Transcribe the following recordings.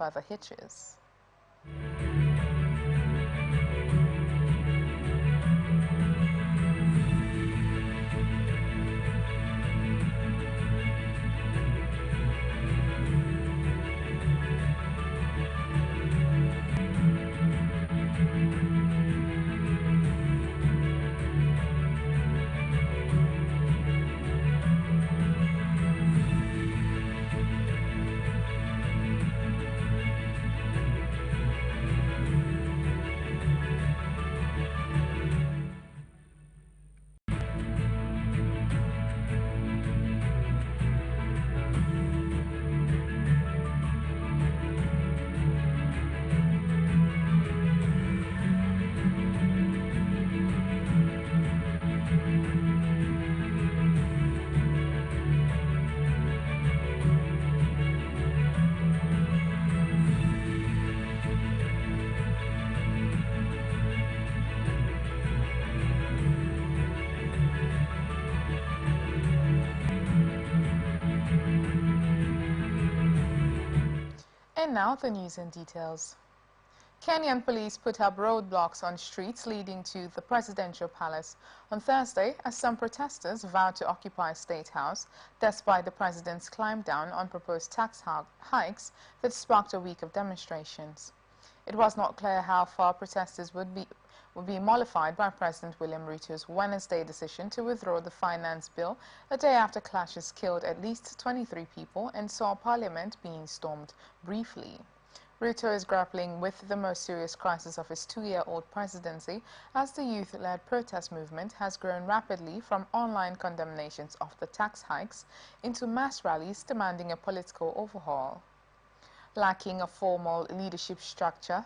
further hitches. And now the news in details. Kenyan police put up roadblocks on streets leading to the presidential palace on Thursday as some protesters vowed to occupy State House despite the president's climb down on proposed tax hikes that sparked a week of demonstrations. It was not clear how far protesters would be mollified by President William Ruto's Wednesday decision to withdraw the finance bill a day after clashes killed at least 23 people and saw Parliament being stormed briefly. Ruto is grappling with the most serious crisis of his two-year-old presidency as the youth-led protest movement has grown rapidly from online condemnations of the tax hikes into mass rallies demanding a political overhaul. Lacking a formal leadership structure,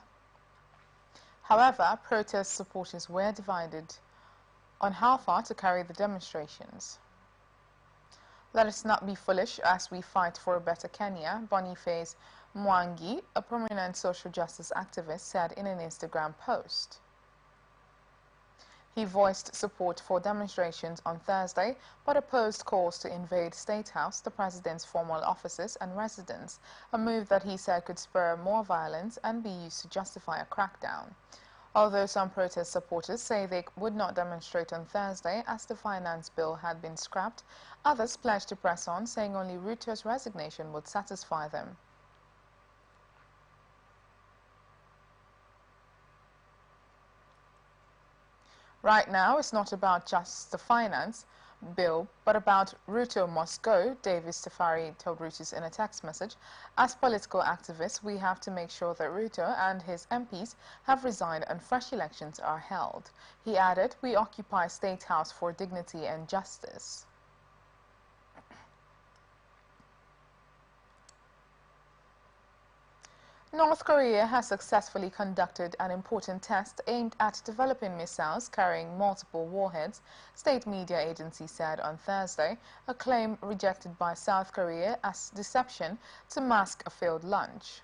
however, protest supporters were divided on how far to carry the demonstrations. Let us not be foolish as we fight for a better Kenya, Boniface Mwangi, a prominent social justice activist, said in an Instagram post. He voiced support for demonstrations on Thursday, but opposed calls to invade State House, the president's formal offices and residence, a move that he said could spur more violence and be used to justify a crackdown. Although some protest supporters say they would not demonstrate on Thursday as the finance bill had been scrapped, others pledged to press on, saying only Ruto's resignation would satisfy them. Right now, it's not about just the finance bill, but about Ruto must go, Davis Tafari told Reuters in a text message. As political activists, we have to make sure that Ruto and his MPs have resigned and fresh elections are held. He added, we occupy State House for dignity and justice. North Korea has successfully conducted an important test aimed at developing missiles carrying multiple warheads, state media agency said on Thursday, a claim rejected by South Korea as deception to mask a failed launch.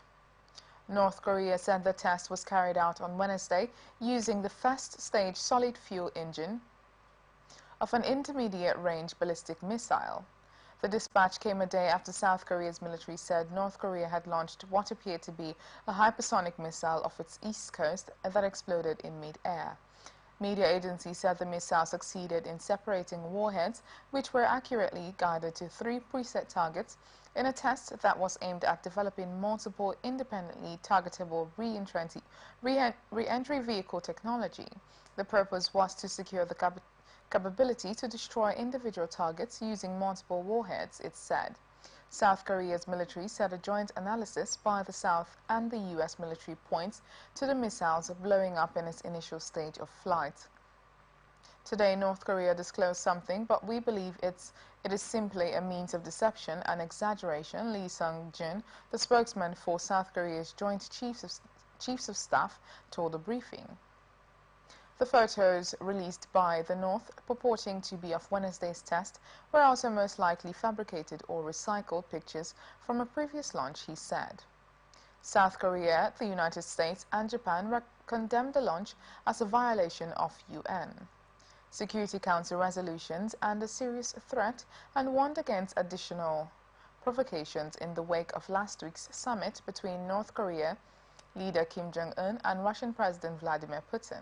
North Korea said the test was carried out on Wednesday using the first-stage solid-fuel engine of an intermediate-range ballistic missile. The dispatch came a day after South Korea's military said North Korea had launched what appeared to be a hypersonic missile off its east coast that exploded in mid-air. Media agencies said the missile succeeded in separating warheads, which were accurately guided to 3 preset targets, in a test that was aimed at developing multiple independently targetable re-entry vehicle technology. The purpose was to secure the capability to destroy individual targets using multiple warheads, it said. South Korea's military said a joint analysis by the South and the U.S. military points to the missiles blowing up in its initial stage of flight. Today, North Korea disclosed something, but we believe it is simply a means of deception and exaggeration, Lee Sung-jun, the spokesman for South Korea's Joint Chiefs of Staff, told a briefing. The photos released by the North, purporting to be of Wednesday's test, were also most likely fabricated or recycled pictures from a previous launch, he said. South Korea, the United States and Japan condemned the launch as a violation of UN Security Council resolutions and a serious threat and warned against additional provocations in the wake of last week's summit between North Korea leader Kim Jong-un and Russian President Vladimir Putin.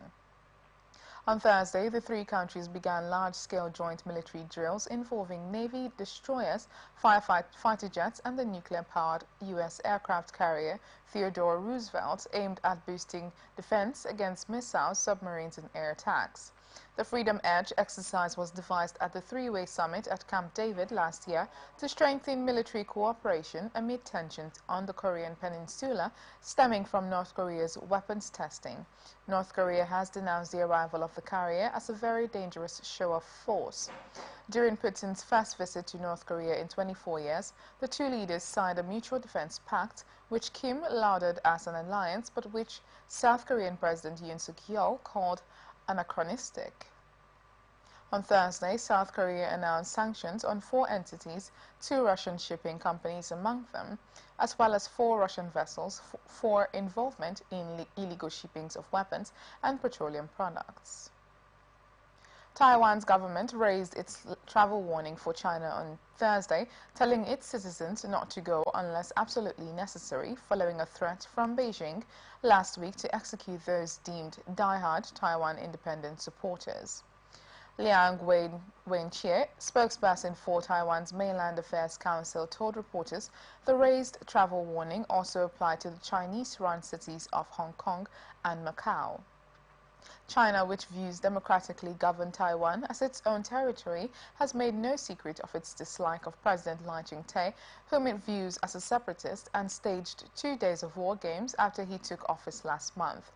On Thursday, the three countries began large-scale joint military drills involving Navy destroyers, fighter jets, and the nuclear-powered U.S. aircraft carrier Theodore Roosevelt, aimed at boosting defense against missiles, submarines, and air attacks. The Freedom Edge exercise was devised at the three-way summit at Camp David last year to strengthen military cooperation amid tensions on the Korean peninsula stemming from North Korea's weapons testing. North Korea has denounced the arrival of the carrier as a very dangerous show of force. During Putin's first visit to North Korea in 24 years, the two leaders signed a mutual defense pact, which Kim lauded as an alliance, but which South Korean President Yoon Suk-yeol called anachronistic. On Thursday, South Korea announced sanctions on 4 entities, 2 Russian shipping companies among them, as well as 4 Russian vessels for involvement in illegal shippings of weapons and petroleum products. Taiwan's government raised its travel warning for China on Thursday, telling its citizens not to go unless absolutely necessary, following a threat from Beijing last week to execute those deemed die-hard Taiwan independence supporters. Liang Wenjie, spokesperson for Taiwan's Mainland Affairs Council, told reporters the raised travel warning also applied to the Chinese-run cities of Hong Kong and Macau. China, which views democratically governed Taiwan as its own territory, has made no secret of its dislike of President Lai Ching-te, whom it views as a separatist, and staged 2 days of war games after he took office last month.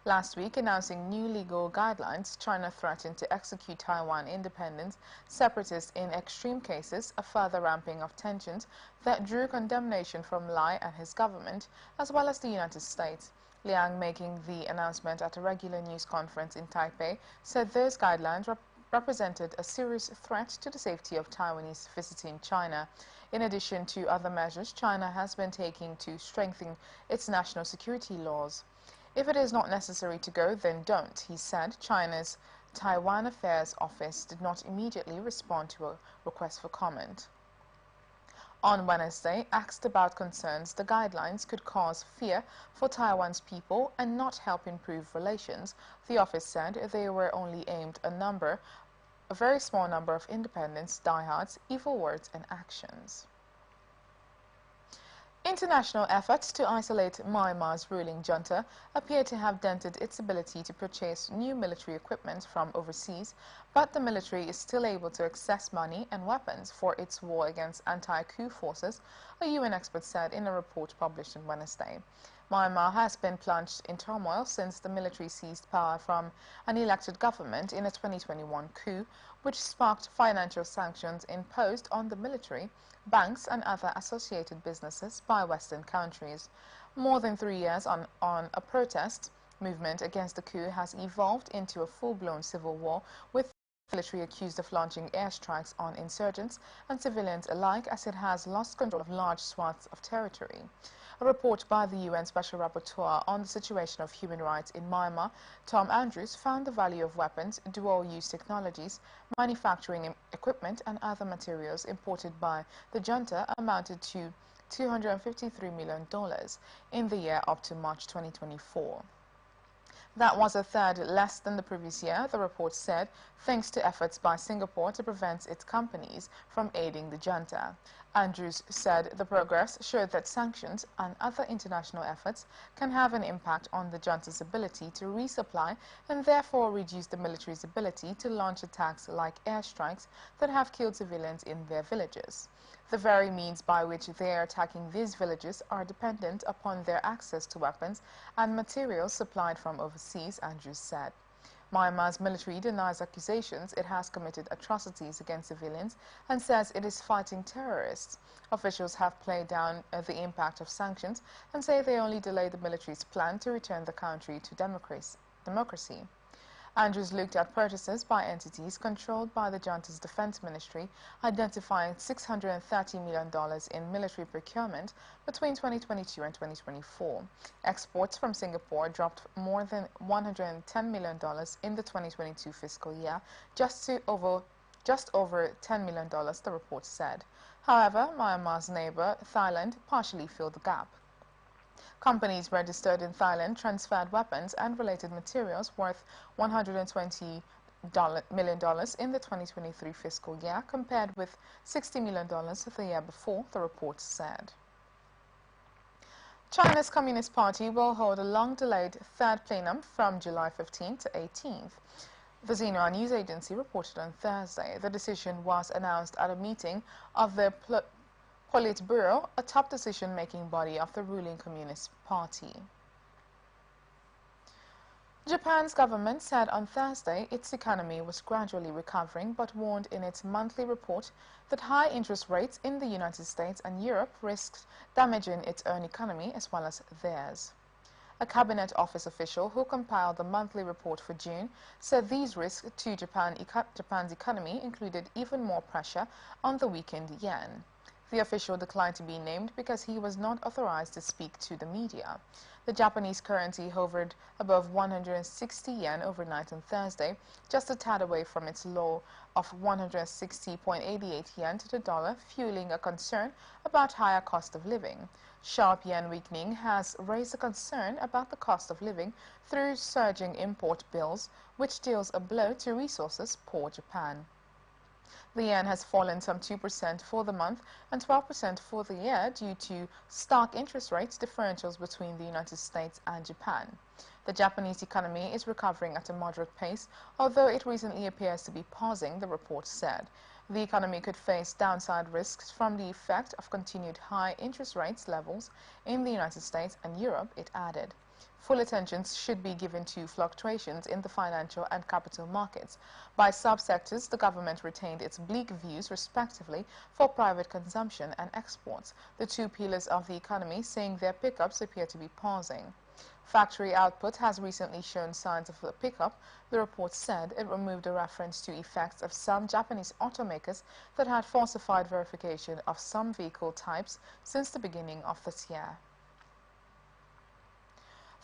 Last week, announcing new legal guidelines, China threatened to execute Taiwan independent separatists in extreme cases, a further ramping of tensions that drew condemnation from Lai and his government, as well as the United States. Liang, making the announcement at a regular news conference in Taipei, said those guidelines represented a serious threat to the safety of Taiwanese visiting China. In addition to other measures China has been taking to strengthen its national security laws. If it is not necessary to go, then don't, he said. China's Taiwan Affairs Office did not immediately respond to a request for comment. On Wednesday, asked about concerns the guidelines could cause fear for Taiwan's people and not help improve relations, the office said they were only aimed at a very small number of independents, diehards, evil words and actions. International efforts to isolate Myanmar's ruling junta appear to have dented its ability to purchase new military equipment from overseas, but the military is still able to access money and weapons for its war against anti-coup forces, a UN expert said in a report published on Wednesday. Myanmar has been plunged in turmoil since the military seized power from an elected government in a 2021 coup, which sparked financial sanctions imposed on the military, banks and other associated businesses by Western countries. More than 3 years on a protest movement against the coup has evolved into a full-blown civil war, with the military accused of launching airstrikes on insurgents and civilians alike as it has lost control of large swaths of territory. A report by the UN Special Rapporteur on the situation of human rights in Myanmar, Tom Andrews, found the value of weapons, dual-use technologies, manufacturing equipment and other materials imported by the junta amounted to $253 million in the year up to March 2024. That was a third less than the previous year, the report said, thanks to efforts by Singapore to prevent its companies from aiding the junta. Andrews said the progress showed that sanctions and other international efforts can have an impact on the junta's ability to resupply and therefore reduce the military's ability to launch attacks like airstrikes that have killed civilians in their villages. The very means by which they are attacking these villages are dependent upon their access to weapons and materials supplied from overseas, Andrews said. Myanmar's military denies accusations it has committed atrocities against civilians and says it is fighting terrorists. Officials have played down the impact of sanctions and say they only delay the military's plan to return the country to democracy. Andrews looked at purchases by entities controlled by the junta's defense ministry, identifying $630 million in military procurement between 2022 and 2024. Exports from Singapore dropped more than $110 million in the 2022 fiscal year, just over $10 million, the report said. However, Myanmar's neighbor, Thailand, partially filled the gap. Companies registered in Thailand transferred weapons and related materials worth $120 million in the 2023 fiscal year, compared with $60 million the year before, the report said. China's Communist Party will hold a long-delayed third plenum from July 15 to 18th. The Xinhua news agency reported on Thursday. The decision was announced at a meeting of the Politburo, a top decision-making body of the ruling Communist Party. Japan's government said on Thursday its economy was gradually recovering, but warned in its monthly report that high interest rates in the United States and Europe risked damaging its own economy as well as theirs. A cabinet office official who compiled the monthly report for June said these risks to Japan's economy included even more pressure on the weakened yen. The official declined to be named because he was not authorized to speak to the media. The Japanese currency hovered above 160 yen overnight on Thursday, just a tad away from its low of 160.88 yen to the dollar, fueling a concern about higher cost of living. Sharp yen weakening has raised a concern about the cost of living through surging import bills, which deals a blow to resources poor Japan. The yen has fallen some 2% for the month and 12% for the year due to stark interest rates differentials between the United States and Japan. The Japanese economy is recovering at a moderate pace, although it recently appears to be pausing, the report said. The economy could face downside risks from the effect of continued high interest rates levels in the United States and Europe, it added. Full attention should be given to fluctuations in the financial and capital markets. By subsectors, the government retained its bleak views, respectively, for private consumption and exports, the two pillars of the economy, saying their pickups appear to be pausing. Factory output has recently shown signs of a pickup, the report said. It removed a reference to effects of some Japanese automakers that had falsified verification of some vehicle types since the beginning of this year.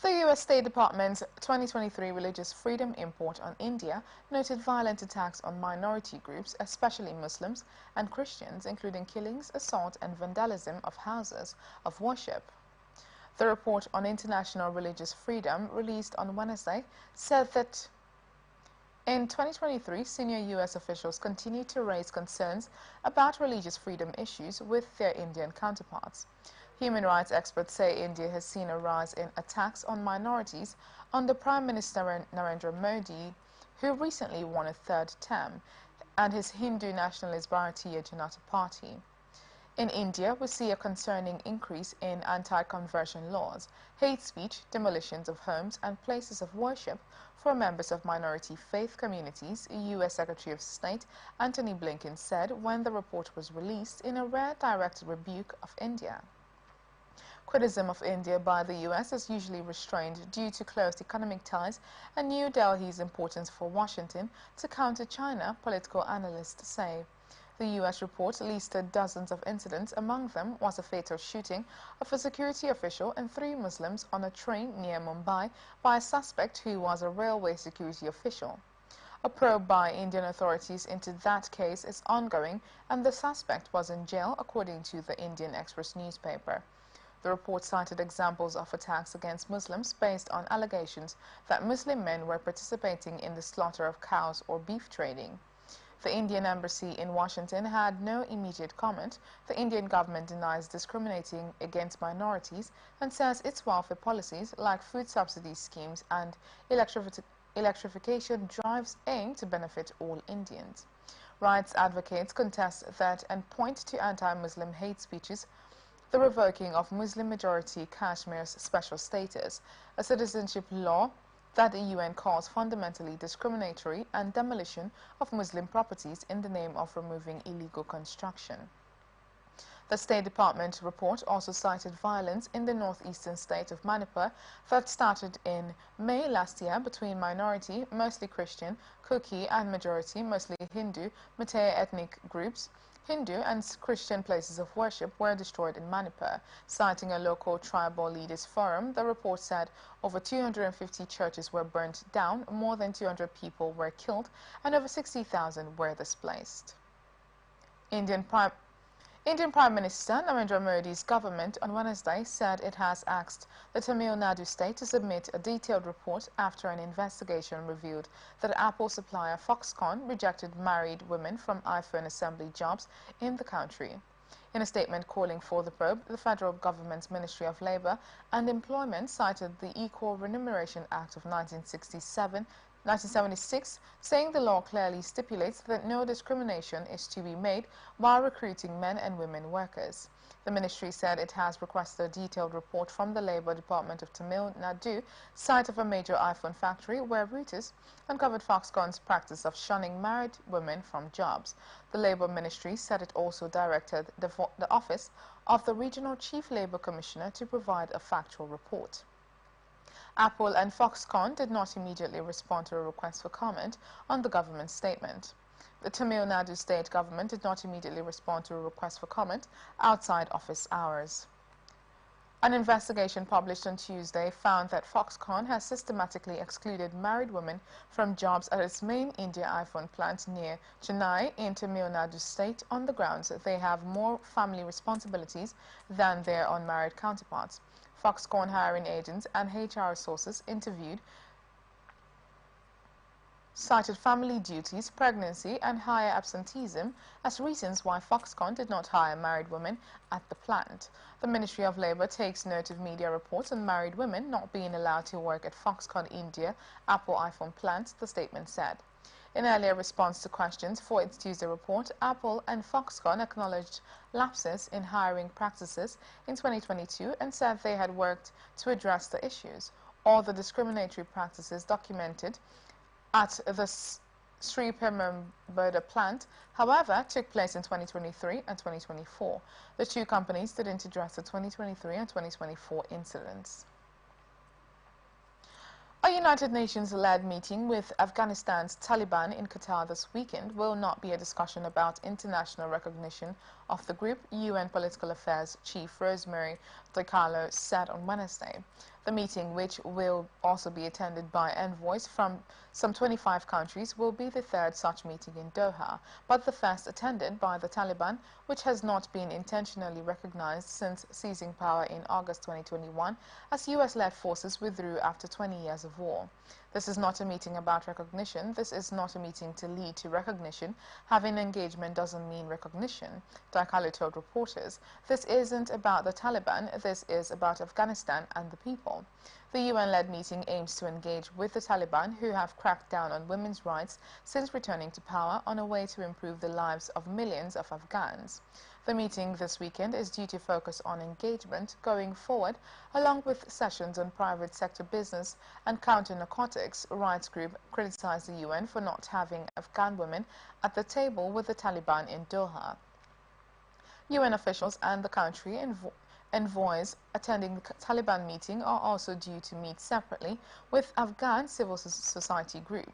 The U.S. State Department's 2023 Religious Freedom Report on India noted violent attacks on minority groups, especially Muslims and Christians, including killings, assault, and vandalism of houses of worship. The report on international religious freedom, released on Wednesday, said that in 2023, senior U.S. officials continue to raise concerns about religious freedom issues with their Indian counterparts. Human rights experts say India has seen a rise in attacks on minorities under Prime Minister Narendra Modi, who recently won a third term, and his Hindu nationalist Bharatiya Janata Party. In India, we see a concerning increase in anti-conversion laws, hate speech, demolitions of homes and places of worship for members of minority faith communities, U.S. Secretary of State Antony Blinken said when the report was released in a rare direct rebuke of India. Criticism of India by the U.S. is usually restrained due to close economic ties and New Delhi's importance for Washington to counter China, political analysts say. The U.S. report listed dozens of incidents. Among them was a fatal shooting of a security official and 3 Muslims on a train near Mumbai by a suspect who was a railway security official. A probe by Indian authorities into that case is ongoing, and the suspect was in jail, according to the Indian Express newspaper. The report cited examples of attacks against Muslims based on allegations that Muslim men were participating in the slaughter of cows or beef trading. The Indian embassy in Washington had no immediate comment. The Indian government denies discriminating against minorities and says its welfare policies, like food subsidy schemes and electrification drives, aim to benefit all Indians. Rights advocates contest that and point to anti-Muslim hate speeches, the revoking of Muslim-majority Kashmir's special status, a citizenship law that the UN calls fundamentally discriminatory, and demolition of Muslim properties in the name of removing illegal construction. The State Department report also cited violence in the northeastern state of Manipur that started in May last year between minority, mostly Christian, Kuki, and majority, mostly Hindu, Meitei ethnic groups. Hindu and Christian places of worship were destroyed in Manipur. Citing a local tribal leaders forum, the report said over 250 churches were burnt down, more than 200 people were killed, and over 60,000 were displaced. Indian Indian Prime Minister Narendra Modi's government on Wednesday said it has asked the Tamil Nadu state to submit a detailed report after an investigation revealed that Apple supplier Foxconn rejected married women from iPhone assembly jobs in the country. In a statement calling for the probe, the federal government's Ministry of Labour and Employment cited the Equal Remuneration Act of 1976, saying the law clearly stipulates that no discrimination is to be made while recruiting men and women workers. The ministry said it has requested a detailed report from the Labour Department of Tamil Nadu, site of a major iPhone factory where Reuters uncovered Foxconn's practice of shunning married women from jobs. The Labour Ministry said it also directed the office of the Regional Chief Labour Commissioner to provide a factual report. Apple and Foxconn did not immediately respond to a request for comment on the government's statement. The Tamil Nadu state government did not immediately respond to a request for comment outside office hours. An investigation published on Tuesday found that Foxconn has systematically excluded married women from jobs at its main India iPhone plant near Chennai in Tamil Nadu state on the grounds that they have more family responsibilities than their unmarried counterparts. Foxconn hiring agents and HR sources interviewed cited family duties, pregnancy, and higher absenteeism as reasons why Foxconn did not hire married women at the plant. The Ministry of Labour takes note of media reports on married women not being allowed to work at Foxconn India Apple iPhone plants, the statement said. In earlier response to questions for its Tuesday report, Apple and Foxconn acknowledged lapses in hiring practices in 2022 and said they had worked to address the issues. All the discriminatory practices documented at the Sri Perambur plant, however, took place in 2023 and 2024. The two companies didn't address the 2023 and 2024 incidents. A United Nations-led meeting with Afghanistan's Taliban in Qatar this weekend will not be a discussion about international recognition of the group, UN Political Affairs Chief Rosemary DiCarlo said on Wednesday. The meeting, which will also be attended by envoys from some 25 countries, will be the third such meeting in Doha, but the first attended by the Taliban, which has not been intentionally recognized since seizing power in August 2021 as US-led forces withdrew after 20 years of war. This is not a meeting about recognition. This is not a meeting to lead to recognition. Having engagement doesn't mean recognition, DiCarlo told reporters. This isn't about the Taliban. This is about Afghanistan and the people. The UN-led meeting aims to engage with the Taliban, who have cracked down on women's rights since returning to power, on a way to improve the lives of millions of Afghans. The meeting this weekend is due to focus on engagement going forward, along with sessions on private sector business and counter-narcotics. Rights group criticized the UN for not having Afghan women at the table with the Taliban in Doha. UN officials and the country envoys attending the Taliban meeting are also due to meet separately with Afghan civil society group.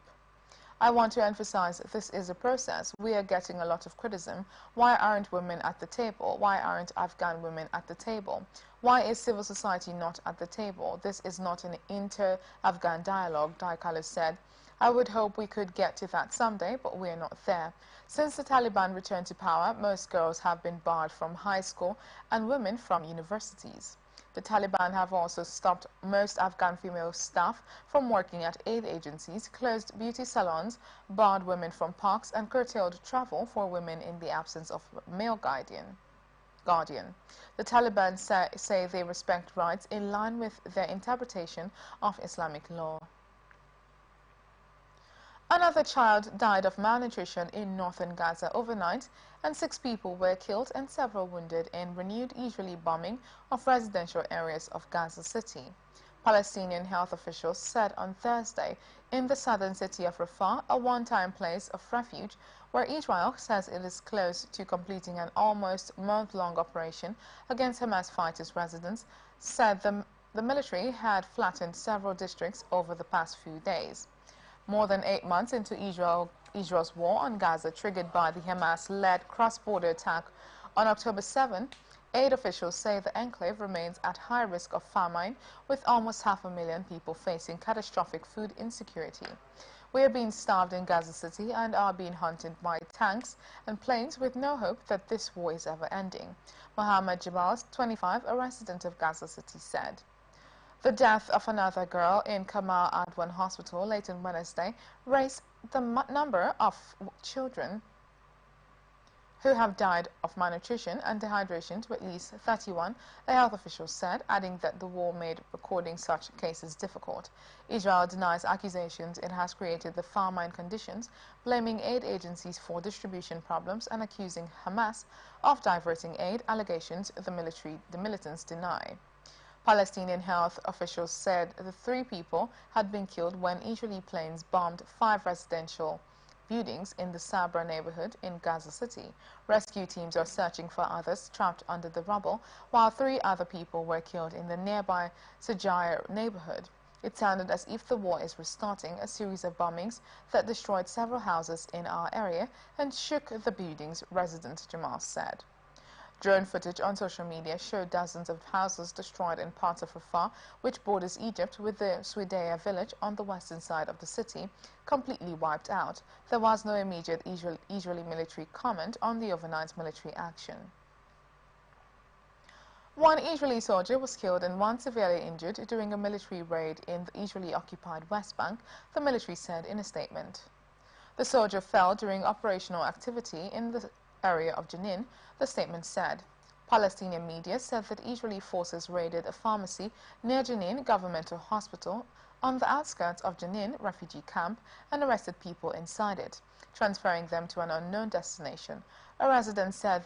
I want to emphasize this is a process. We are getting a lot of criticism. Why aren't women at the table? Why aren't Afghan women at the table? Why is civil society not at the table? This is not an inter-Afghan dialogue, DiCarlo said. I would hope we could get to that someday, but we are not there. Since the Taliban returned to power, most girls have been barred from high school and women from universities. The Taliban have also stopped most Afghan female staff from working at aid agencies, closed beauty salons, barred women from parks, and curtailed travel for women in the absence of male guardian. The Taliban say they respect rights in line with their interpretation of Islamic law. Another child died of malnutrition in northern Gaza overnight, and 6 people were killed and several wounded in renewed Israeli bombing of residential areas of Gaza City. Palestinian health officials said on Thursday in the southern city of Rafah, a one-time place of refuge where Israel says it is close to completing an almost month-long operation against Hamas fighters' residents, said the military had flattened several districts over the past few days. More than 8 months into Israel's war on Gaza, triggered by the Hamas-led cross-border attack on October 7, aid officials say the enclave remains at high risk of famine, with almost 500,000 people facing catastrophic food insecurity. "We are being starved in Gaza City and are being hunted by tanks and planes with no hope that this war is ever ending," Mohammed Jabal, 25, a resident of Gaza City, said. The death of another girl in Kamal Adwan Hospital late on Wednesday raised the number of children who have died of malnutrition and dehydration to at least 31, a health official said, adding that the war made recording such cases difficult. Israel denies accusations it has created the famine conditions, blaming aid agencies for distribution problems and accusing Hamas of diverting aid, allegations the militants deny. Palestinian health officials said the 3 people had been killed when Israeli planes bombed 5 residential buildings in the Sabra neighborhood in Gaza City. Rescue teams are searching for others trapped under the rubble, while 3 other people were killed in the nearby Sajair neighborhood. It sounded as if the war is restarting, a series of bombings that destroyed several houses in our area and shook the buildings, resident Jamal said. Drone footage on social media showed dozens of houses destroyed in parts of Rafah, which borders Egypt, with the Swedeya village on the western side of the city completely wiped out. There was no immediate Israeli military comment on the overnight military action. 1 Israeli soldier was killed and 1 severely injured during a military raid in the Israeli-occupied West Bank, the military said in a statement. The soldier fell during operational activity in the area of Jenin, the statement said. Palestinian media said that Israeli forces raided a pharmacy near Jenin Governmental Hospital on the outskirts of Jenin refugee camp and arrested people inside it, transferring them to an unknown destination. A resident said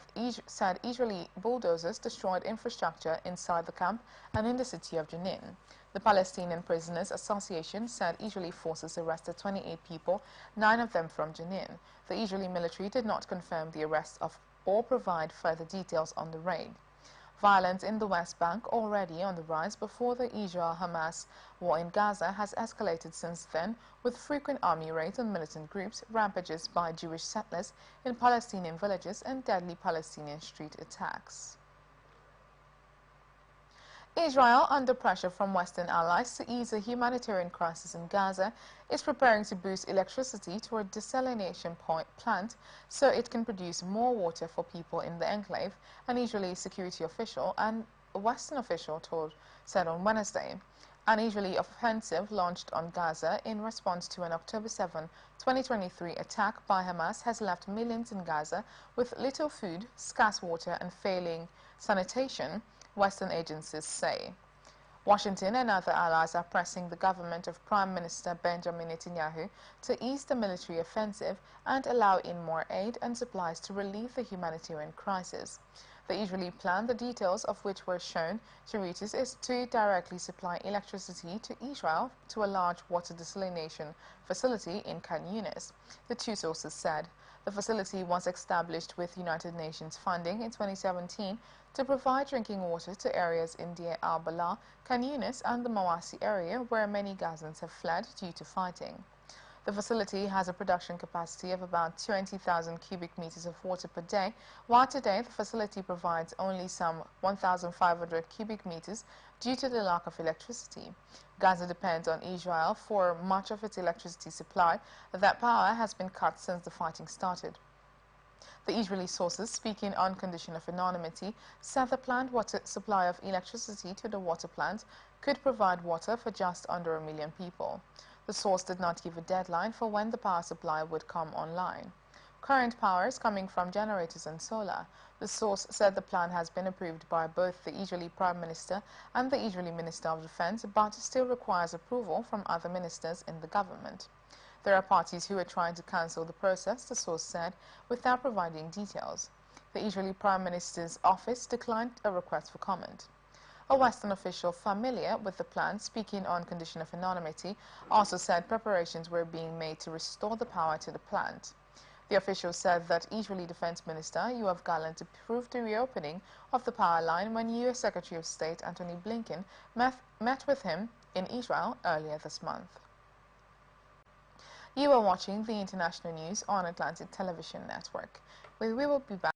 Israeli bulldozers destroyed infrastructure inside the camp and in the city of Jenin. The Palestinian Prisoners Association said Israeli forces arrested 28 people, 9 of them from Jenin. The Israeli military did not confirm the arrest of or provide further details on the raid. Violence in the West Bank, already on the rise before the Israel-Hamas war in Gaza, has escalated since then, with frequent army raids on militant groups, rampages by Jewish settlers in Palestinian villages, and deadly Palestinian street attacks. Israel, under pressure from Western allies to ease the humanitarian crisis in Gaza, is preparing to boost electricity to a desalination plant so it can produce more water for people in the enclave, an Israeli security official and a Western official said on Wednesday. An Israeli offensive launched on Gaza in response to an October 7, 2023 attack by Hamas has left millions in Gaza with little food, scarce water and failing sanitation, Western agencies say. Washington and other allies are pressing the government of Prime Minister Benjamin Netanyahu to ease the military offensive and allow in more aid and supplies to relieve the humanitarian crisis. The Israeli plan, the details of which were shown to Reuters, is to directly supply electricity to Israel to a large water desalination facility in Khan Yunis, the 2 sources said. The facility was established with United Nations funding in 2017 to provide drinking water to areas in Deir al-Balah, Khan Yunis and the Mawasi area where many Gazans have fled due to fighting. The facility has a production capacity of about 20,000 cubic meters of water per day, while today the facility provides only some 1,500 cubic meters due to the lack of electricity. Gaza depends on Israel for much of its electricity supply. That power has been cut since the fighting started. The Israeli sources, speaking on condition of anonymity, said the planned water supply of electricity to the water plant could provide water for just under 1 million people. The source did not give a deadline for when the power supply would come online. Current power is coming from generators and solar. The source said the plan has been approved by both the Israeli Prime Minister and the Israeli Minister of Defense, but still requires approval from other ministers in the government. There are parties who are trying to cancel the process, the source said, without providing details. The Israeli Prime Minister's office declined a request for comment. A Western official familiar with the plan, speaking on condition of anonymity, also said preparations were being made to restore the power to the plant. The official said that Israeli Defense Minister Yoav Gallant approved the reopening of the power line when U.S. Secretary of State Antony Blinken met with him in Israel earlier this month. You are watching the international news on Atlantic Television Network. We will be back.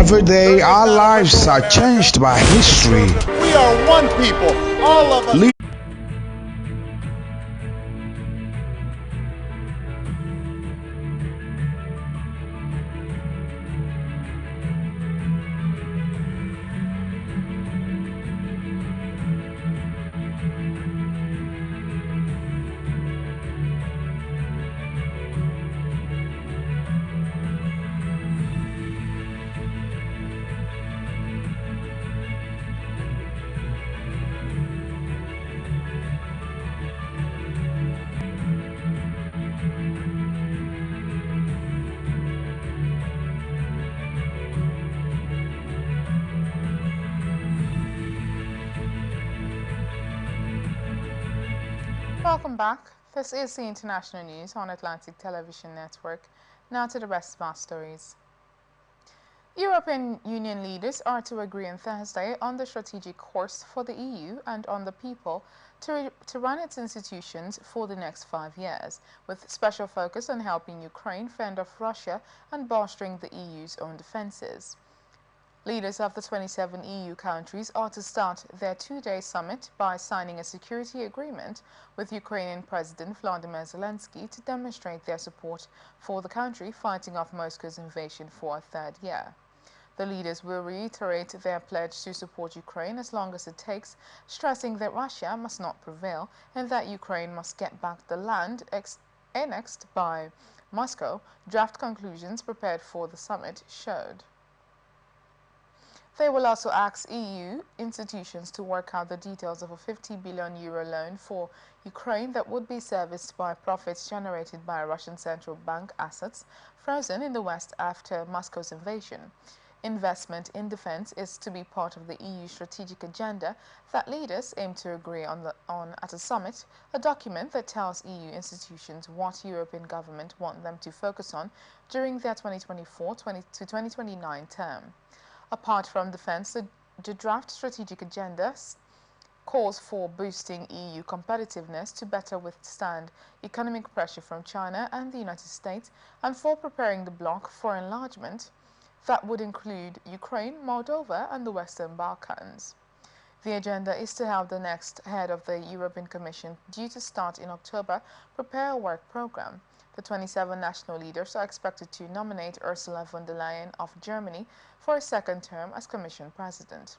Every day, our lives are changed by history. We are one people, all of us. Welcome back. This is the International News on Atlantic Television Network. Now to the rest of our stories. European Union leaders are to agree on Thursday on the strategic course for the EU and on the people to run its institutions for the next 5 years, with special focus on helping Ukraine fend off Russia and bolstering the EU's own defenses. Leaders of the 27 EU countries are to start their two-day summit by signing a security agreement with Ukrainian President Volodymyr Zelensky to demonstrate their support for the country fighting off Moscow's invasion for a third year. The leaders will reiterate their pledge to support Ukraine as long as it takes, stressing that Russia must not prevail and that Ukraine must get back the land annexed by Moscow, draft conclusions prepared for the summit showed. They will also ask EU institutions to work out the details of a €50 billion loan for Ukraine that would be serviced by profits generated by Russian central bank assets frozen in the West after Moscow's invasion. Investment in defense is to be part of the EU strategic agenda that leaders aim to agree on at a summit, a document that tells EU institutions what European governments want them to focus on during their 2024 to 2029 term. Apart from defense, the draft strategic agenda calls for boosting EU competitiveness to better withstand economic pressure from China and the United States, and for preparing the bloc for enlargement that would include Ukraine, Moldova, and the Western Balkans. The agenda is to help the next head of the European Commission, due to start in October, prepare a work program. The 27 national leaders are expected to nominate Ursula von der Leyen of Germany for a second term as Commission President.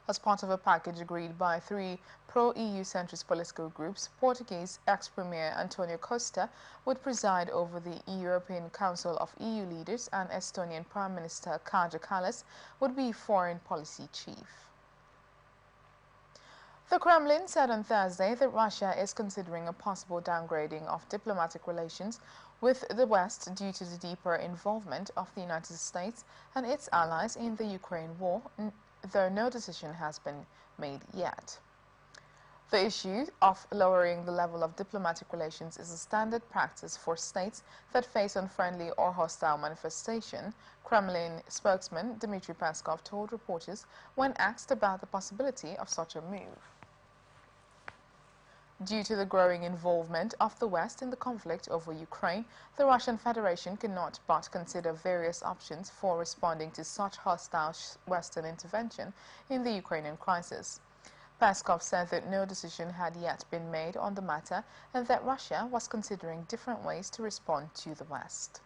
as part of a package agreed by three pro-EU centrist political groups. Portuguese ex-Premier Antonio Costa would preside over the European Council of EU leaders, and Estonian Prime Minister Kaja Kallas would be foreign policy chief. The Kremlin said on Thursday that Russia is considering a possible downgrading of diplomatic relations with the West due to the deeper involvement of the United States and its allies in the Ukraine war, though no decision has been made yet. The issue of lowering the level of diplomatic relations is a standard practice for states that face unfriendly or hostile manifestation, Kremlin spokesman Dmitry Peskov told reporters when asked about the possibility of such a move. Due to the growing involvement of the West in the conflict over Ukraine, the Russian Federation cannot but consider various options for responding to such hostile Western intervention in the Ukrainian crisis. Peskov said that no decision had yet been made on the matter and that Russia was considering different ways to respond to the West.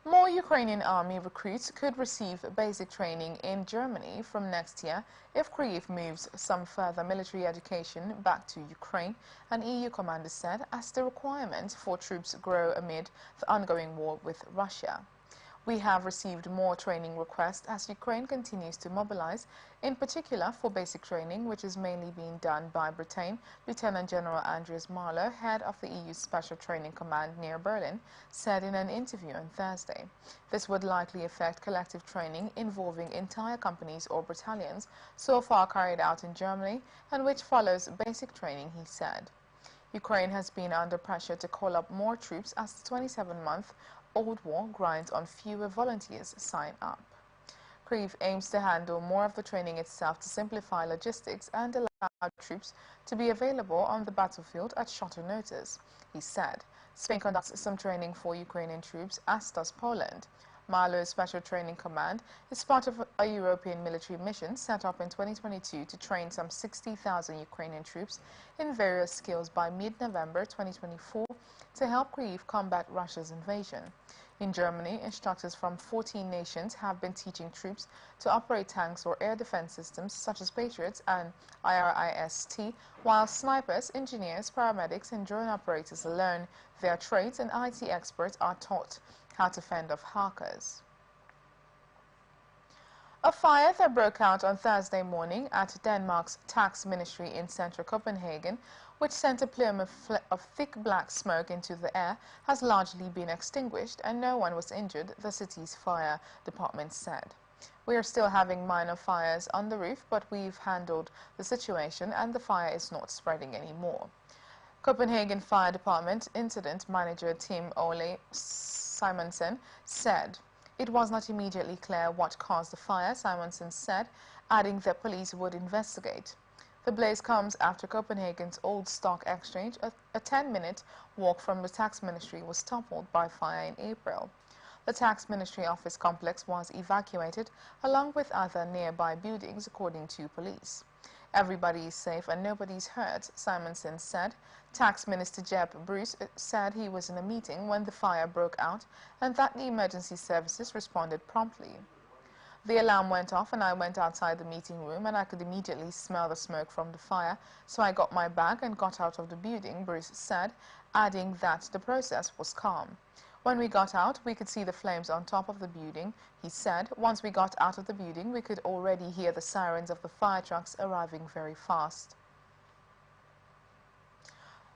More Ukrainian army recruits could receive basic training in Germany from next year if Kyiv moves some further military education back to Ukraine, an EU commander said, as the requirements for troops grow amid the ongoing war with Russia. We have received more training requests as Ukraine continues to mobilize, in particular for basic training, which is mainly being done by Britain, Lieutenant General Andreas Marlow, head of the EU's Special Training Command near Berlin, said in an interview on Thursday. This would likely affect collective training involving entire companies or battalions, so far carried out in Germany, and which follows basic training, he said. Ukraine has been under pressure to call up more troops as the 27-month-old war grinds on fewer volunteers sign up. Kyiv aims to handle more of the training itself to simplify logistics and allow troops to be available on the battlefield at shorter notice, he said. Spain conducts some training for Ukrainian troops, as does Poland. Marlow's Special Training Command is part of a European military mission set up in 2022 to train some 60,000 Ukrainian troops in various skills by mid-November 2024 to help Kyiv combat Russia's invasion. In Germany, instructors from 14 nations have been teaching troops to operate tanks or air defense systems such as Patriots and IRIS-T, while snipers, engineers, paramedics, and drone operators learn their trades, and IT experts are taught how to fend off hackers. A fire that broke out on Thursday morning at Denmark's tax ministry in central Copenhagen, which sent a plume of thick black smoke into the air, has largely been extinguished and no one was injured, the city's fire department said. We are still having minor fires on the roof, but we've handled the situation and the fire is not spreading anymore. Copenhagen Fire Department Incident Manager Tim Ole Simonsen said. It was not immediately clear what caused the fire, Simonsen said, adding that police would investigate. The blaze comes after Copenhagen's Old Stock Exchange, a 10-minute walk from the tax ministry, was toppled by fire in April. The tax ministry office complex was evacuated along with other nearby buildings, according to police. Everybody is safe and nobody's hurt, Simonsen said. Tax Minister Jeb Bruce said he was in a meeting when the fire broke out and that the emergency services responded promptly. The alarm went off and I went outside the meeting room and I could immediately smell the smoke from the fire, so I got my bag and got out of the building, Bruce said, adding that the process was calm. When we got out, we could see the flames on top of the building, he said. Once we got out of the building, we could already hear the sirens of the fire trucks arriving very fast.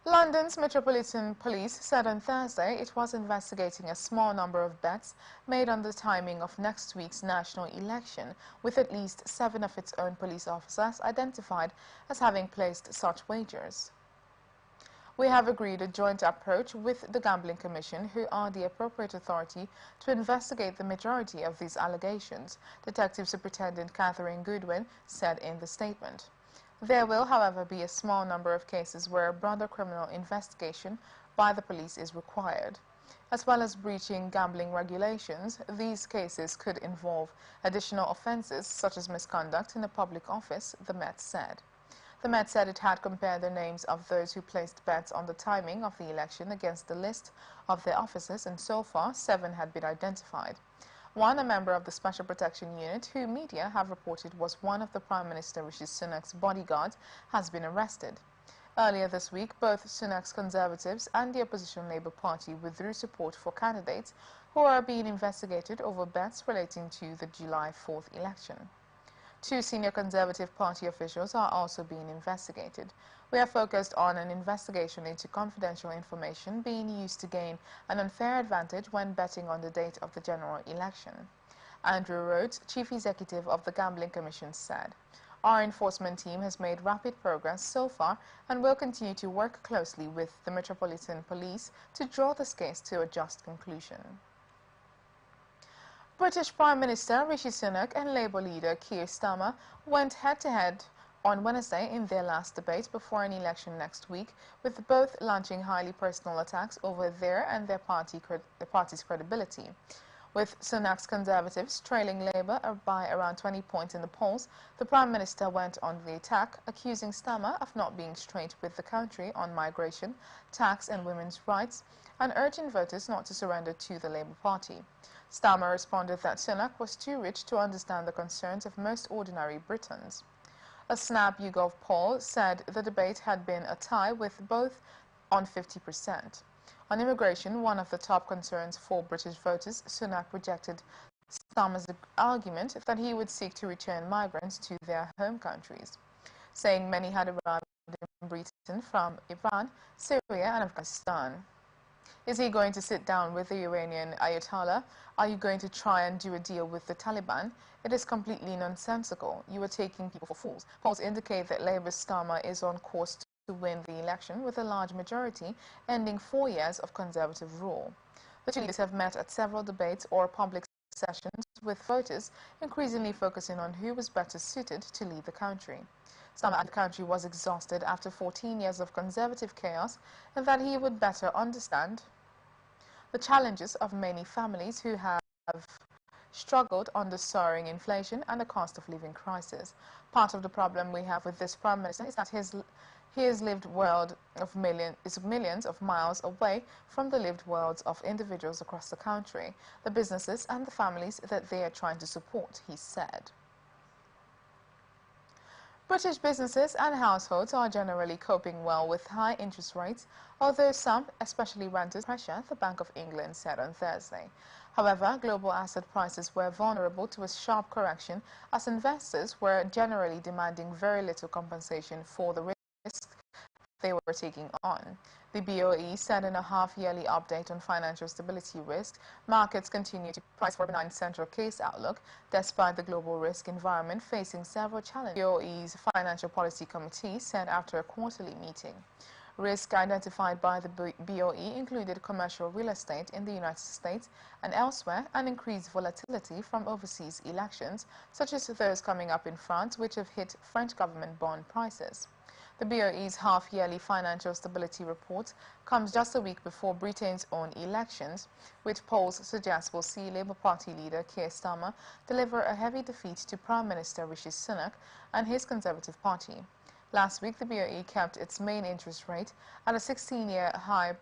London's Metropolitan Police said on Thursday it was investigating a small number of bets made on the timing of next week's national election, with at least 7 of its own police officers identified as having placed such wagers. We have agreed a joint approach with the Gambling Commission, who are the appropriate authority to investigate the majority of these allegations, Detective Superintendent Catherine Goodwin said in the statement. There will, however, be a small number of cases where a broader criminal investigation by the police is required. As well as breaching gambling regulations, these cases could involve additional offences such as misconduct in a public office, the Met said. The Met said it had compared the names of those who placed bets on the timing of the election against the list of their officers, and so far 7 had been identified. One, a member of the Special Protection Unit, who media have reported was one of the Prime Minister Rishi Sunak's bodyguards, has been arrested. Earlier this week, both Sunak's Conservatives and the opposition Labour Party withdrew support for candidates who are being investigated over bets relating to the July 4th election. Two senior Conservative Party officials are also being investigated. We are focused on an investigation into confidential information being used to gain an unfair advantage when betting on the date of the general election. Andrew Rhodes, Chief Executive of the Gambling Commission, said, "Our enforcement team has made rapid progress so far and will continue to work closely with the Metropolitan Police to draw this case to a just conclusion." British Prime Minister Rishi Sunak and Labour leader Keir Starmer went head-to-head on Wednesday in their last debate before an election next week, with both launching highly personal attacks over their and their party's credibility. With Sunak's Conservatives trailing Labour by around 20 points in the polls, the Prime Minister went on the attack, accusing Starmer of not being straight with the country on migration, tax and women's rights, and urging voters not to surrender to the Labour Party. Starmer responded that Sunak was too rich to understand the concerns of most ordinary Britons. A Snap YouGov poll said the debate had been a tie with both on 50%. On immigration, one of the top concerns for British voters, Sunak rejected Starmer's argument that he would seek to return migrants to their home countries, saying many had arrived in Britain from Iran, Syria and Afghanistan. Is he going to sit down with the Iranian Ayatollah? Are you going to try and do a deal with the Taliban? It is completely nonsensical. You are taking people for fools. Polls indicate that Labour's Starmer is on course to win the election with a large majority, ending 4 years of Conservative rule. The two leaders have met at several debates or public sessions, with voters increasingly focusing on who was better suited to lead the country. Starmer said the country was exhausted after 14 years of Conservative chaos and that he would better understand the challenges of many families who have struggled under soaring inflation and the cost of living crisis. Part of the problem we have with this Prime Minister is that his lived world is millions of miles away from the lived worlds of individuals across the country, the businesses and the families that they are trying to support, he said. British businesses and households are generally coping well with high interest rates, although some, especially renters, pressure, the Bank of England said on Thursday. However, global asset prices were vulnerable to a sharp correction as investors were generally demanding very little compensation for the risk they were taking on. The BOE said in a half-yearly update on financial stability risk, markets continue to price for a benign central case outlook, despite the global risk environment facing several challenges. BOE's Financial Policy Committee said after a quarterly meeting. Risk identified by the BOE included commercial real estate in the United States and elsewhere, and increased volatility from overseas elections, such as those coming up in France, which have hit French government bond prices. The BOE's half-yearly financial stability report comes just a week before Britain's own elections, which polls suggest will see Labour Party leader Keir Starmer deliver a heavy defeat to Prime Minister Rishi Sunak and his Conservative Party. Last week, the BOE kept its main interest rate at a 16-year high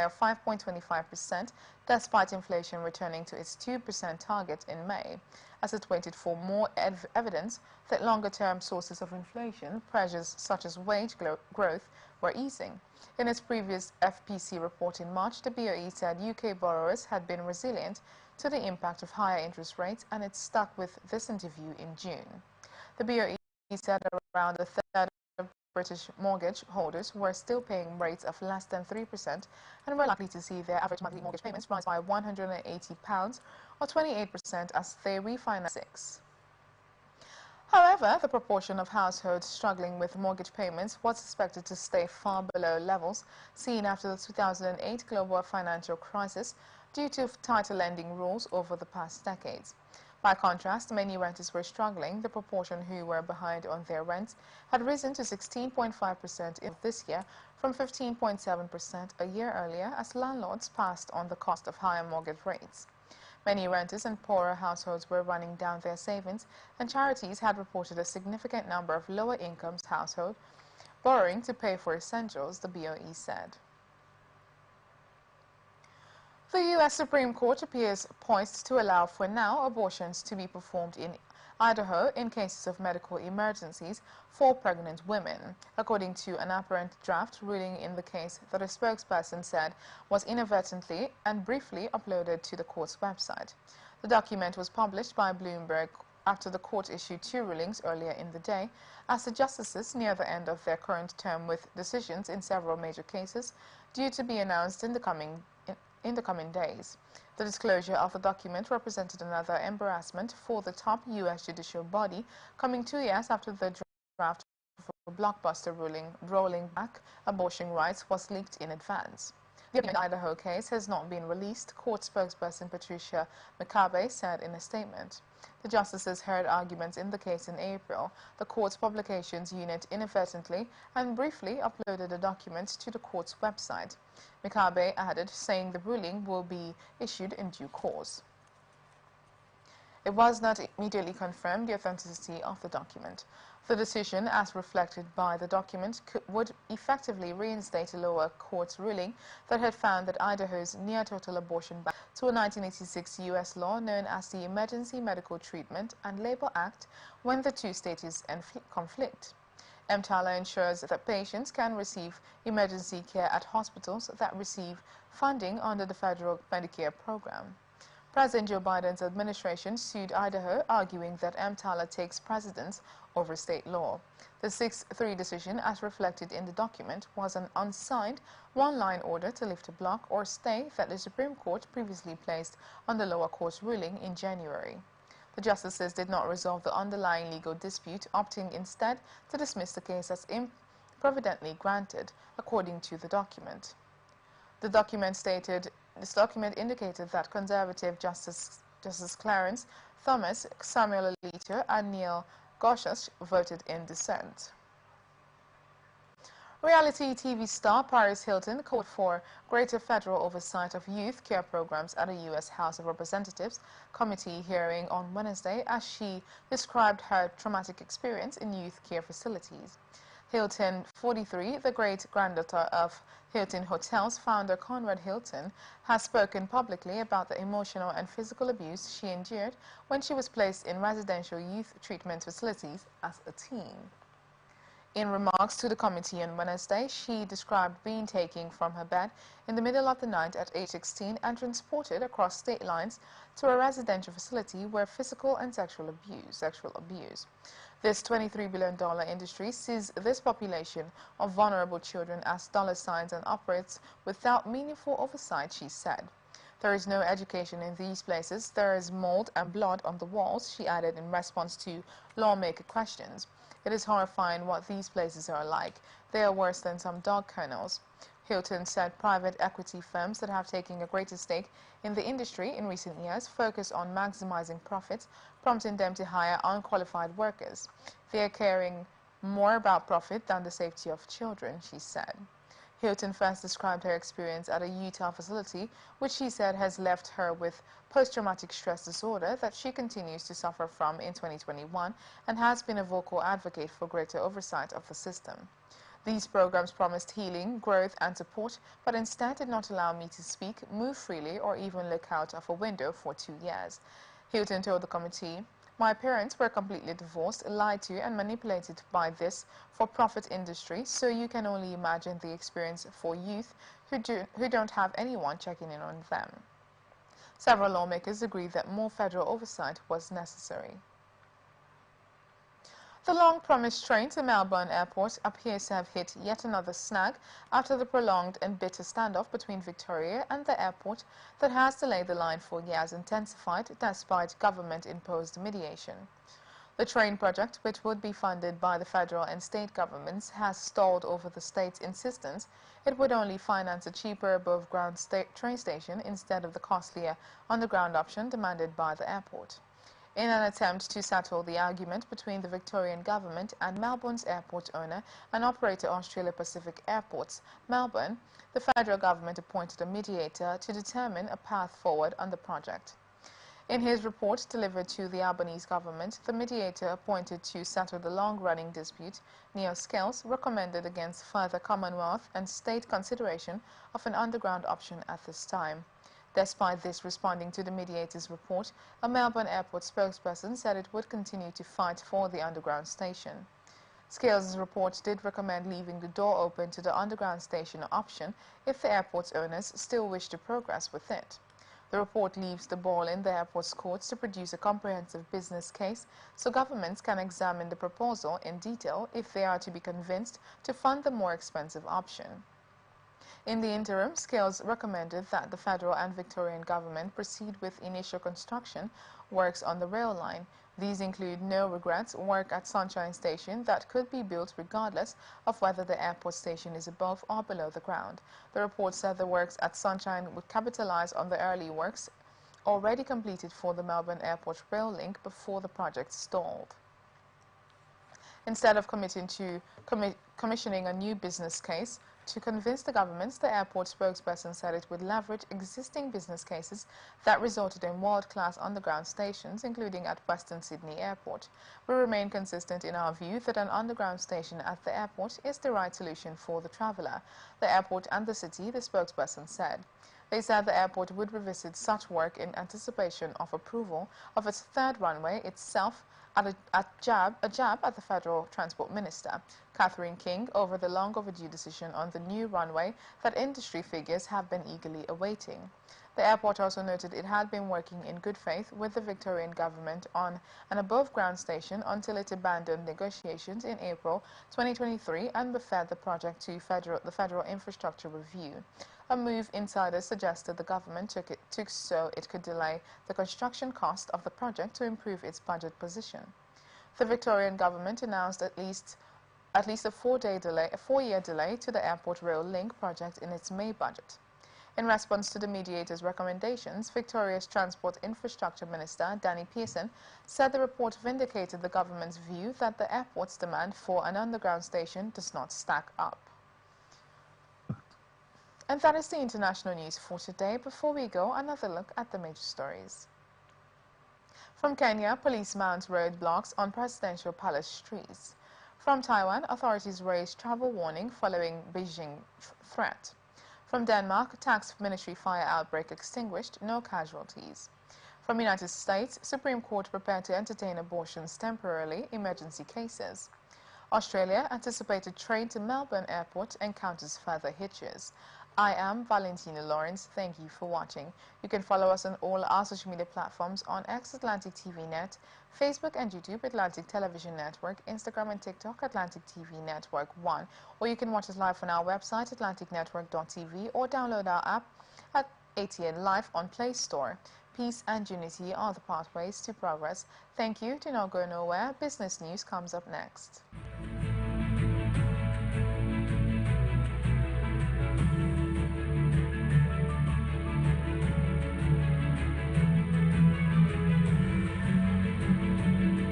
of 5.25%, despite inflation returning to its 2% target in May, as it waited for more evidence that longer-term sources of inflation, pressures such as wage growth, were easing. In its previous FPC report in March, the BOE said UK borrowers had been resilient to the impact of higher interest rates, and it stuck with this interview in June. The BOE said around a third of British mortgage holders were still paying rates of less than 3% and were likely to see their average monthly mortgage payments rise by £180 or 28% as they refinance. However, the proportion of households struggling with mortgage payments was expected to stay far below levels seen after the 2008 global financial crisis due to tighter lending rules over the past decades. By contrast, many renters were struggling. The proportion who were behind on their rents had risen to 16.5% this year from 15.7% a year earlier as landlords passed on the cost of higher mortgage rates. Many renters and poorer households were running down their savings, and charities had reported a significant number of lower-income households borrowing to pay for essentials, the BOE said. The U.S. Supreme Court appears poised to allow for now abortions to be performed in Idaho in cases of medical emergencies for pregnant women, according to an apparent draft ruling in the case that a spokesperson said was inadvertently and briefly uploaded to the court's website. The document was published by Bloomberg after the court issued two rulings earlier in the day, as the justices near the end of their current term, with decisions in several major cases due to be announced in the coming days. The disclosure of the document represented another embarrassment for the top U.S. judicial body, coming 2 years after the draft of a blockbuster ruling rolling back abortion rights was leaked in advance. The Idaho case has not been released, court spokesperson Patricia McCabe said in a statement. The justices heard arguments in the case in April. The court's publications unit inadvertently and briefly uploaded the documents to the court's website. McCabe added, saying the ruling will be issued in due course. It was not immediately confirmed the authenticity of the document. The decision, as reflected by the document, would effectively reinstate a lower court's ruling that had found that Idaho's near-total abortion ban to a 1986 U.S. law known as the Emergency Medical Treatment and Labor Act when the two states conflict. EMTALA ensures that patients can receive emergency care at hospitals that receive funding under the federal Medicare program. President Joe Biden's administration sued Idaho, arguing that EMTALA takes precedence over state law. The 6-3 decision, as reflected in the document, was an unsigned one-line order to lift a block or stay that the Supreme Court previously placed on the lower court's ruling in January. The justices did not resolve the underlying legal dispute, opting instead to dismiss the case as improvidently granted, according to the document. This document indicated that conservative Justice Clarence Thomas, Samuel Alito, and Neil Gorsuch voted in dissent. Reality TV star Paris Hilton called for greater federal oversight of youth care programs at a U.S. House of Representatives committee hearing on Wednesday as she described her traumatic experience in youth care facilities. Hilton, 43, the great-granddaughter of Hilton Hotels founder Conrad Hilton, has spoken publicly about the emotional and physical abuse she endured when she was placed in residential youth treatment facilities as a teen. In remarks to the committee on Wednesday, she described being taken from her bed in the middle of the night at age 16 and transported across state lines to a residential facility where physical and sexual abuse. This $23 billion industry sees this population of vulnerable children as dollar signs and operates without meaningful oversight, she said. There is no education in these places. There is mold and blood on the walls, she added in response to lawmaker questions. It is horrifying what these places are like. They are worse than some dog kennels. Hilton said private equity firms that have taken a greater stake in the industry in recent years focus on maximizing profits, prompting them to hire unqualified workers. They are caring more about profit than the safety of children, she said. Hilton first described her experience at a Utah facility, which she said has left her with post-traumatic stress disorder that she continues to suffer from in 2021 and has been a vocal advocate for greater oversight of the system. These programs promised healing, growth, and support, but instead did not allow me to speak, move freely, or even look out of a window for 2 years. Hilton told the committee, "My parents were completely divorced, lied to, and manipulated by this for-profit industry, so you can only imagine the experience for youth who don't have anyone checking in on them." Several lawmakers agreed that more federal oversight was necessary. The long-promised train to Melbourne Airport appears to have hit yet another snag after the prolonged and bitter standoff between Victoria and the airport that has delayed the line for years intensified despite government-imposed mediation. The train project, which would be funded by the federal and state governments, has stalled over the state's insistence it would only finance a cheaper above-ground train station instead of the costlier underground option demanded by the airport. In an attempt to settle the argument between the Victorian government and Melbourne's airport owner and operator Australia Pacific Airports, Melbourne, the federal government appointed a mediator to determine a path forward on the project. In his report delivered to the Albanese government, the mediator appointed to settle the long-running dispute, Neil Scales, recommended against further Commonwealth and state consideration of an underground option at this time. Despite this, responding to the mediator's report, a Melbourne airport spokesperson said it would continue to fight for the underground station. Scales' report did recommend leaving the door open to the underground station option if the airport's owners still wish to progress with it. The report leaves the ball in the airport's courts to produce a comprehensive business case so governments can examine the proposal in detail if they are to be convinced to fund the more expensive option. In the interim, Scales recommended that the federal and Victorian government proceed with initial construction works on the rail line. These include no regrets work at Sunshine Station that could be built regardless of whether the airport station is above or below the ground. The report said the works at Sunshine would capitalize on the early works already completed for the Melbourne Airport rail link before the project stalled. Instead of committing to commissioning a new business case to convince the governments, the airport spokesperson said it would leverage existing business cases that resulted in world-class underground stations, including at Western Sydney Airport. We remain consistent in our view that an underground station at the airport is the right solution for the traveller, the airport and the city, the spokesperson said. They said the airport would revisit such work in anticipation of approval of its third runway itself a jab at the Federal Transport Minister, Catherine King, over the long overdue decision on the new runway that industry figures have been eagerly awaiting. The airport also noted it had been working in good faith with the Victorian government on an above-ground station until it abandoned negotiations in April 2023 and referred the project to the Federal Infrastructure Review, a move insiders suggested the government took so it could delay the construction cost of the project to improve its budget position. The Victorian government announced at least a four-year delay to the airport rail link project in its May budget. In response to the mediator's recommendations, Victoria's Transport Infrastructure Minister, Danny Pearson, said the report vindicated the government's view that the airport's demand for an underground station does not stack up. And that is the international news for today. Before we go, another look at the major stories. From Kenya, police mount roadblocks on presidential palace streets. From Taiwan, authorities raise travel warning following Beijing threat. From Denmark, tax ministry fire outbreak extinguished, no casualties. From United States, Supreme Court prepared to entertain abortions temporarily, emergency cases. Australia, anticipated train to Melbourne Airport encounters further hitches. I am Valentina Lawrence. Thank you for watching. You can follow us on all our social media platforms on X Atlantic TV Net, Facebook and YouTube Atlantic Television Network, Instagram and TikTok Atlantic TV Network 1, or you can watch us live on our website atlanticnetwork.tv or download our app at ATN Live on Play Store. Peace and unity are the pathways to progress. Thank you. Do not go nowhere. Business news comes up next.